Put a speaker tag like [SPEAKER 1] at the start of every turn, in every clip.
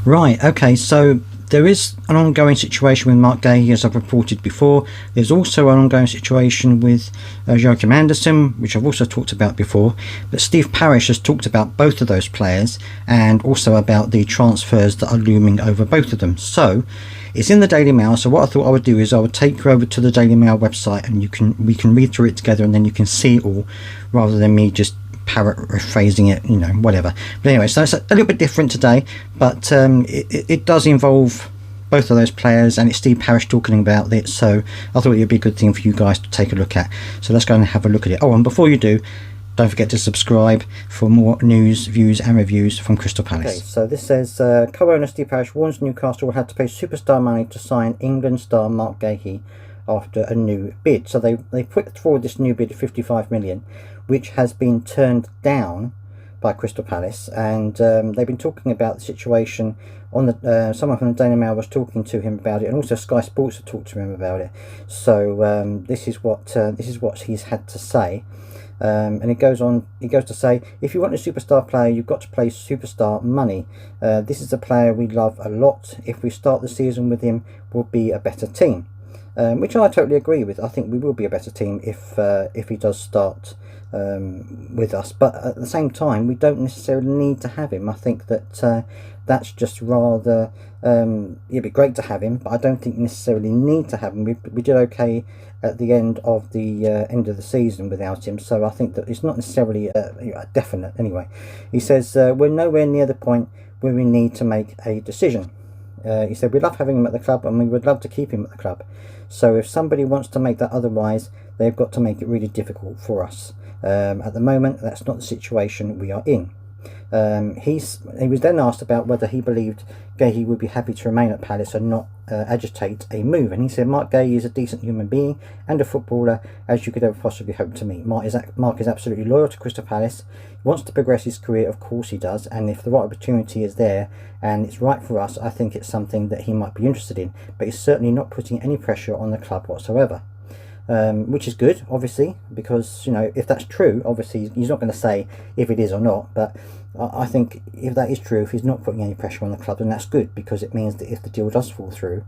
[SPEAKER 1] Right, okay, so there is an ongoing situation with Marc Guehi, as I've reported before. There's also an ongoing situation with Joachim Andersen, which I've also talked about before. But Steve Parish has talked about both of those players and also about the transfers that are looming over both of them. So it's in the Daily Mail. So what I thought I would do is I would take you over to the Daily Mail website, and we can read through it together, and then you can see it all rather than me just paraphrasing it, whatever. But anyway, so it's a little bit different today, but it does involve both of those players, and it's Steve Parish talking about it, so I thought it would be a good thing for you guys to take a look at. So let's go and have a look at it. Oh, and before you do, don't forget to subscribe for more news, views and reviews from Crystal Palace. Okay, so this says, co-owner Steve Parish warns Newcastle will have to pay superstar money to sign England star Marc Guehi after a new bid. So they put forward this new bid of 55 million, which has been turned down by Crystal Palace, and they've been talking about the situation on the someone from the Daily Mail was talking to him about it, and also Sky Sports have talked to him about it. So this is what he's had to say, and he goes to say, if you want a superstar player, you've got to play superstar money. This is a player we love a lot. If we start the season with him, we'll be a better team. Which I totally agree with. I think we will be a better team if he does start with us, but at the same time we don't necessarily need to have him. I think that that's just rather it'd be great to have him, but I don't think necessarily need to have him. We did okay at the end of the season without him, so I think that it's not necessarily a definite. Anyway, he says we're nowhere near the point where we need to make a decision. He said we love having him at the club, and we would love to keep him at the club. So if somebody wants to make that otherwise, they've got to make it really difficult for us. At the moment, that's not the situation we are in. He was then asked about whether he believed Guehi would be happy to remain at Palace and not agitate a move, and he said Marc Guehi is a decent human being and a footballer as you could ever possibly hope to meet. Marc is absolutely loyal to Crystal Palace. He wants to progress his career, of course he does, and if the right opportunity is there and it's right for us, I think it's something that he might be interested in, but he's certainly not putting any pressure on the club whatsoever. Which is good, obviously, because if that's true, obviously he's not going to say if it is or not, but I think if that is true, if he's not putting any pressure on the club, then that's good, because it means that if the deal does fall through,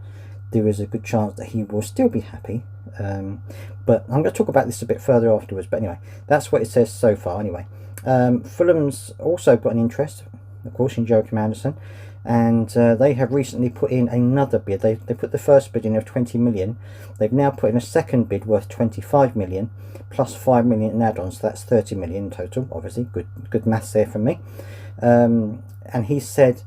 [SPEAKER 1] there is a good chance that he will still be happy. But I'm going to talk about this a bit further afterwards, but anyway, that's what it says so far. Anyway, Fulham's also got an interest, of course, in Joachim Andersen, and they have recently put in another bid. They put the first bid in of 20 million. They've now put in a second bid worth 25 million plus 5 million in add-ons, so that's 30 million in total. Obviously good maths there from me. And he said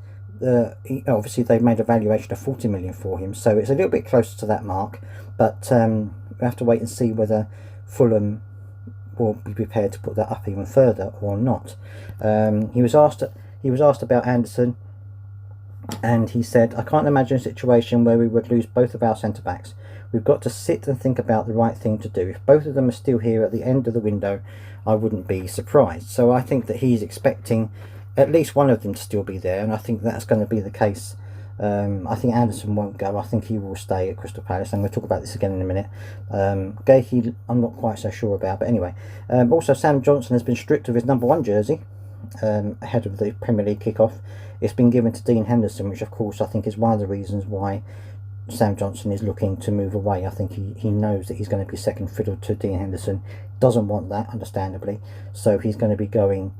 [SPEAKER 1] obviously they've made a valuation of 40 million for him, so it's a little bit closer to that mark, but we have to wait and see whether Fulham will be prepared to put that up even further or not. He was asked about Andersen, and he said, I can't imagine a situation where we would lose both of our centre-backs. We've got to sit and think about the right thing to do. If both of them are still here at the end of the window, I wouldn't be surprised. So I think that he's expecting at least one of them to still be there, and I think that's going to be the case. I think Andersen won't go. I think he will stay at Crystal Palace, and we'll talk about this again in a minute. Guehi, I'm not quite so sure about, but anyway. Also, Sam Johnstone has been stripped of his #1 jersey ahead of the Premier League kick-off. It's been given to Dean Henderson, which of course I think is one of the reasons why Sam Johnstone is looking to move away. I think he knows that he's going to be second fiddle to Dean Henderson, doesn't want that, understandably, so he's going to be going,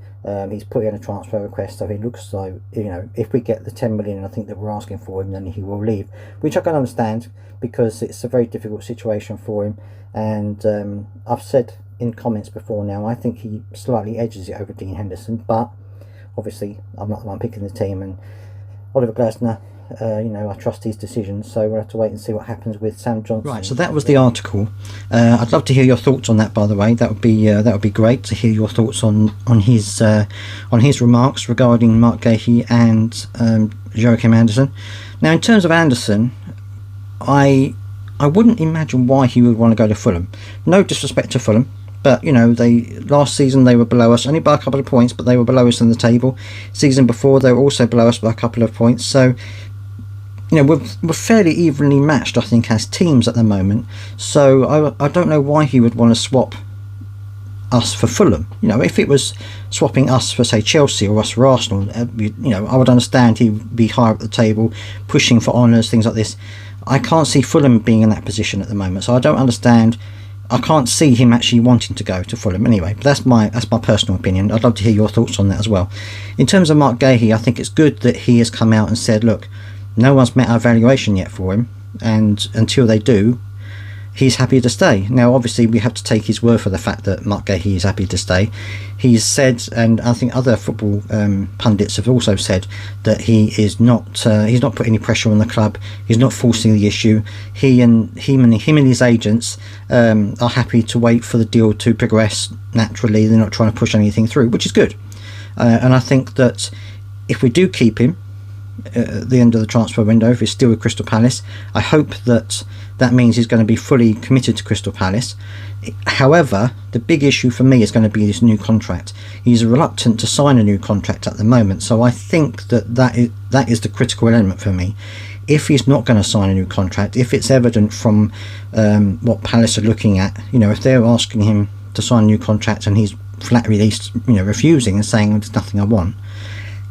[SPEAKER 1] he's put in a transfer request, so it looks like, if we get the 10 million I think that we're asking for him, then he will leave, which I can understand, because it's a very difficult situation for him, and I've said in comments before now, I think he slightly edges it over Dean Henderson, but obviously I'm not the one picking the team, and Oliver Glasner, I trust his decisions, so we'll have to wait and see what happens with Sam Johnstone. Right, so that was the article. I'd love to hear your thoughts on that, by the way. That would be great to hear your thoughts on his remarks regarding Marc Guehi and Joachim Andersen. Now, in terms of Andersen, I wouldn't imagine why he would want to go to Fulham. No disrespect to Fulham, but last season they were below us only by a couple of points, but they were below us in the table. Season before they were also below us by a couple of points, so we're fairly evenly matched, I think, as teams at the moment. So I don't know why he would want to swap us for Fulham. If it was swapping us for, say, Chelsea or us for Arsenal, I would understand he'd be higher up the table, pushing for honours, things like this. I can't see Fulham being in that position at the moment, so I don't understand. I can't see him actually wanting to go to Fulham anyway. But that's my personal opinion. I'd love to hear your thoughts on that as well. In terms of Marc Guehi, I think it's good that he has come out and said, look, no one's met our valuation yet for him, and until they do, he's happy to stay. Now, obviously, we have to take his word for the fact that Marc Guehi is happy to stay. He's said, and I think other football pundits have also said, that he's not put any pressure on the club. He's not forcing the issue. Him and his agents are happy to wait for the deal to progress naturally. They're not trying to push anything through, which is good. And I think that if we do keep him at the end of the transfer window, if he's still with Crystal Palace, I hope that means he's going to be fully committed to Crystal Palace. However, the big issue for me is going to be this new contract. He's reluctant to sign a new contract at the moment, so I think that is the critical element for me. If he's not going to sign a new contract, if it's evident from what Palace are looking at, if they're asking him to sign a new contract and he's flat released, refusing and saying there's nothing I want,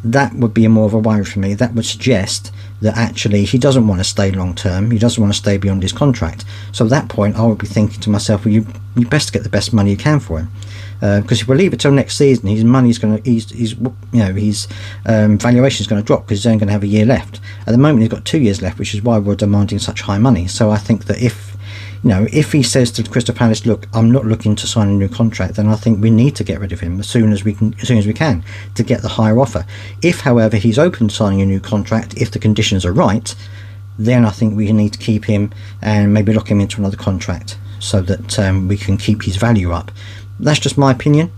[SPEAKER 1] that would be more of a worry for me. That would suggest that actually he doesn't want to stay long term. He doesn't want to stay beyond his contract. So at that point, I would be thinking to myself, well, you best get the best money you can for him, because if we leave it till next season, his money's going to, his valuation is going to drop because he's only going to have a year left. At the moment, he's got 2 years left, which is why we're demanding such high money. So I think that if he says to Crystal Palace, look, I'm not looking to sign a new contract, then I think we need to get rid of him as soon as we can to get the higher offer. If, however, he's open to signing a new contract, if the conditions are right, then I think we need to keep him and maybe lock him into another contract so that we can keep his value up. That's just my opinion.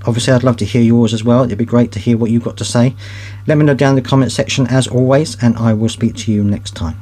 [SPEAKER 1] Obviously, I'd love to hear yours as well. It'd be great to hear what you've got to say. Let me know down in the comment section as always, and I will speak to you next time.